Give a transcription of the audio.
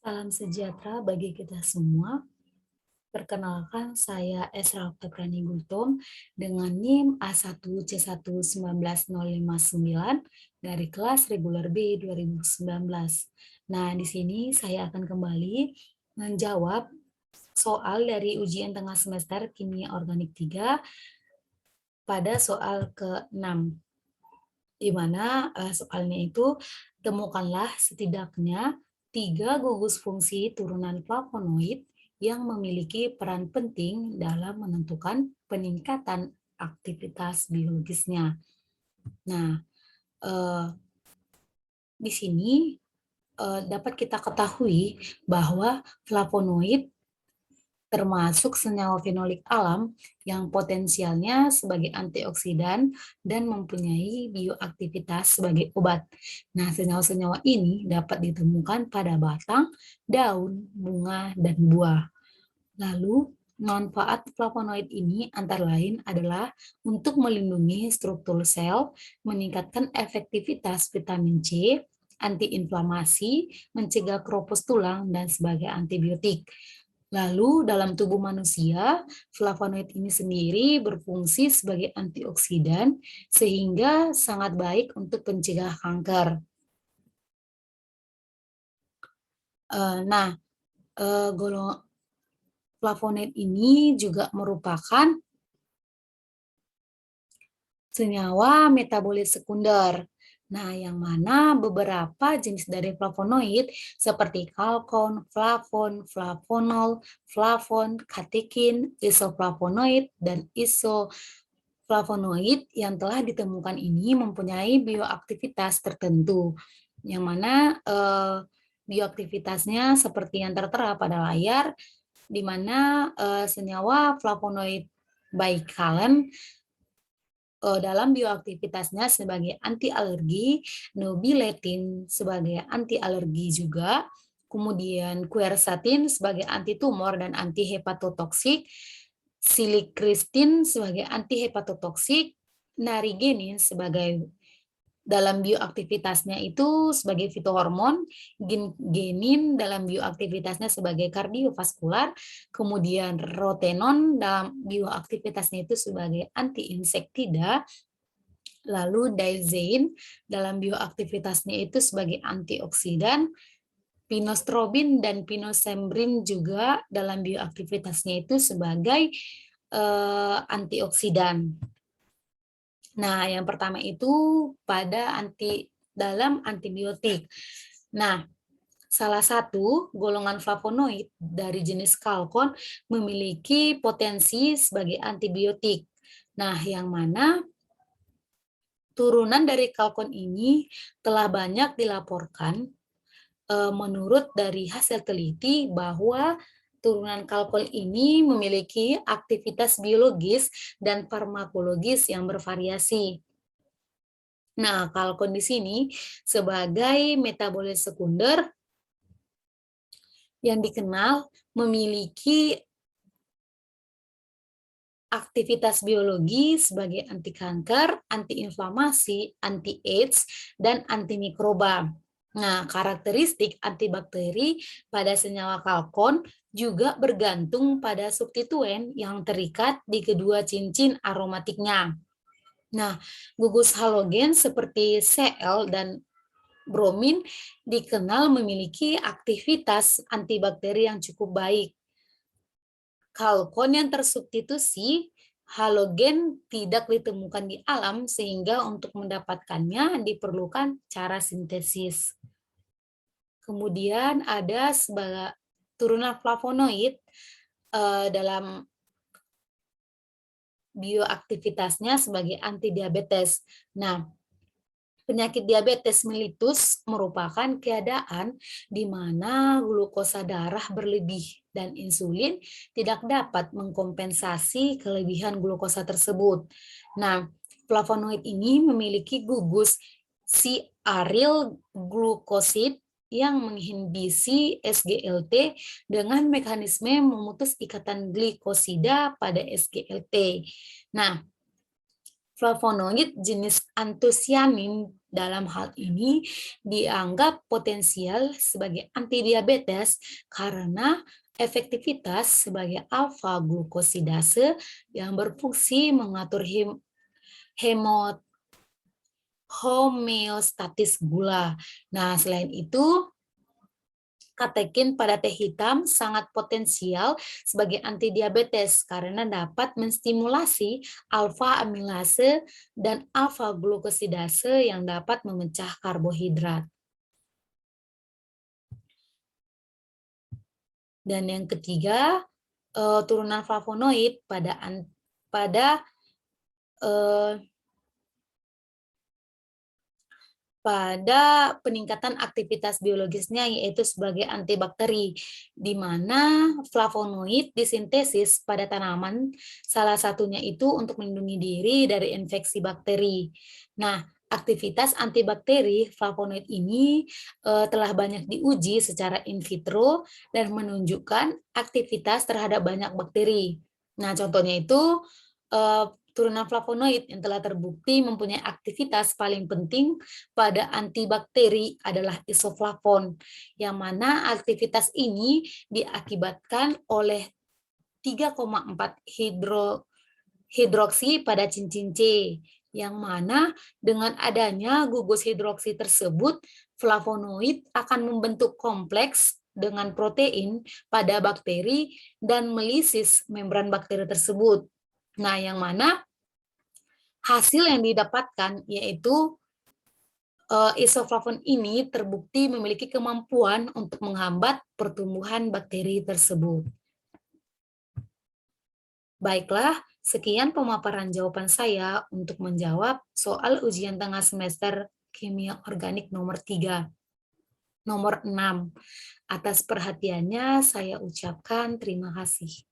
Salam sejahtera bagi kita semua. Perkenalkan, saya Esra Oktaviani Gultom dengan NIM A1C1190059 dari kelas reguler B 2019. Nah, di sini saya akan kembali menjawab soal dari ujian tengah semester Kimia Organik 3 pada soal ke-6, di mana soalnya itu temukanlah setidaknya 3 gugus fungsi turunan flavonoid yang memiliki peran penting dalam menentukan peningkatan aktivitas biologisnya. Nah, eh, di sini dapat kita ketahui bahwa flavonoid termasuk senyawa fenolik alam yang potensialnya sebagai antioksidan dan mempunyai bioaktivitas sebagai obat. Nah, senyawa-senyawa ini dapat ditemukan pada batang, daun, bunga, dan buah. Lalu, manfaat flavonoid ini antara lain adalah untuk melindungi struktur sel, meningkatkan efektivitas vitamin C, antiinflamasi, mencegah keropos tulang, dan sebagai antibiotik. Lalu dalam tubuh manusia, flavonoid ini sendiri berfungsi sebagai antioksidan sehingga sangat baik untuk pencegah kanker. Nah, flavonoid ini juga merupakan senyawa metabolit sekunder. Nah, yang mana beberapa jenis dari flavonoid seperti kalkon, flavon, flavonol, flavon, katekin, isoflavonoid, dan isoflavonoid yang telah ditemukan ini mempunyai bioaktivitas tertentu, yang mana bioaktivitasnya seperti yang tertera pada layar, di mana senyawa flavonoid baikalen dalam bioaktivitasnya sebagai anti alergi, nobiletin sebagai anti alergi juga, kemudian quercetin sebagai anti tumor dan anti hepatotoksik, silikristin sebagai anti hepatotoksik, narigenin sebagai dalam bioaktivitasnya itu sebagai fitohormon, genin dalam bioaktivitasnya sebagai kardiovaskular, kemudian rotenon dalam bioaktivitasnya itu sebagai anti-insektida, lalu diazein dalam bioaktivitasnya itu sebagai antioksidan, pinostrobin dan pinosembrin juga dalam bioaktivitasnya itu sebagai antioksidan. Nah, yang pertama itu dalam antibiotik. Nah, salah satu golongan flavonoid dari jenis kalkon memiliki potensi sebagai antibiotik. Nah, yang mana turunan dari kalkon ini telah banyak dilaporkan menurut dari hasil teliti bahwa turunan kalkon ini memiliki aktivitas biologis dan farmakologis yang bervariasi. Nah, kalkon di sini sebagai metabolit sekunder yang dikenal memiliki aktivitas biologi sebagai anti kanker, anti inflamasi, anti AIDS, dan antimikroba. Nah, karakteristik antibakteri pada senyawa kalkon juga bergantung pada substituen yang terikat di kedua cincin aromatiknya. Nah, gugus halogen seperti Cl dan bromin dikenal memiliki aktivitas antibakteri yang cukup baik. Kalkon yang tersubstitusi halogen tidak ditemukan di alam sehingga untuk mendapatkannya diperlukan cara sintesis. Kemudian ada sebagai turunan flavonoid dalam bioaktivitasnya sebagai antidiabetes. Nah, penyakit diabetes mellitus merupakan keadaan di mana glukosa darah berlebih dan insulin tidak dapat mengkompensasi kelebihan glukosa tersebut. Nah, flavonoid ini memiliki gugus si-aryl glukosid yang menginhibisi SGLT dengan mekanisme memutus ikatan glikosida pada SGLT. Nah, flavonoid jenis antosianin dalam hal ini dianggap potensial sebagai antidiabetes karena efektivitas sebagai alfa glukosidase yang berfungsi mengatur homeostatis gula. Nah, selain itu, katekin pada teh hitam sangat potensial sebagai antidiabetes karena dapat menstimulasi alfa amilase dan alfa glukosidase yang dapat memecah karbohidrat. Dan yang ketiga, turunan flavonoid pada eh, pada peningkatan aktivitas biologisnya yaitu sebagai antibakteri, di mana flavonoid disintesis pada tanaman, salah satunya itu untuk melindungi diri dari infeksi bakteri. Nah, aktivitas antibakteri flavonoid ini telah banyak diuji secara in vitro dan menunjukkan aktivitas terhadap banyak bakteri. Nah, contohnya itu turunan flavonoid yang telah terbukti mempunyai aktivitas paling penting pada antibakteri adalah isoflavon, yang mana aktivitas ini diakibatkan oleh 3,4 hidroksi pada cincin C, yang mana dengan adanya gugus hidroksi tersebut, flavonoid akan membentuk kompleks dengan protein pada bakteri dan melisis membran bakteri tersebut. Nah, yang mana hasil yang didapatkan yaitu isoflavon ini terbukti memiliki kemampuan untuk menghambat pertumbuhan bakteri tersebut. Baiklah, sekian pemaparan jawaban saya untuk menjawab soal ujian tengah semester Kimia Organik nomor 3. Nomor 6. Atas perhatiannya saya ucapkan terima kasih.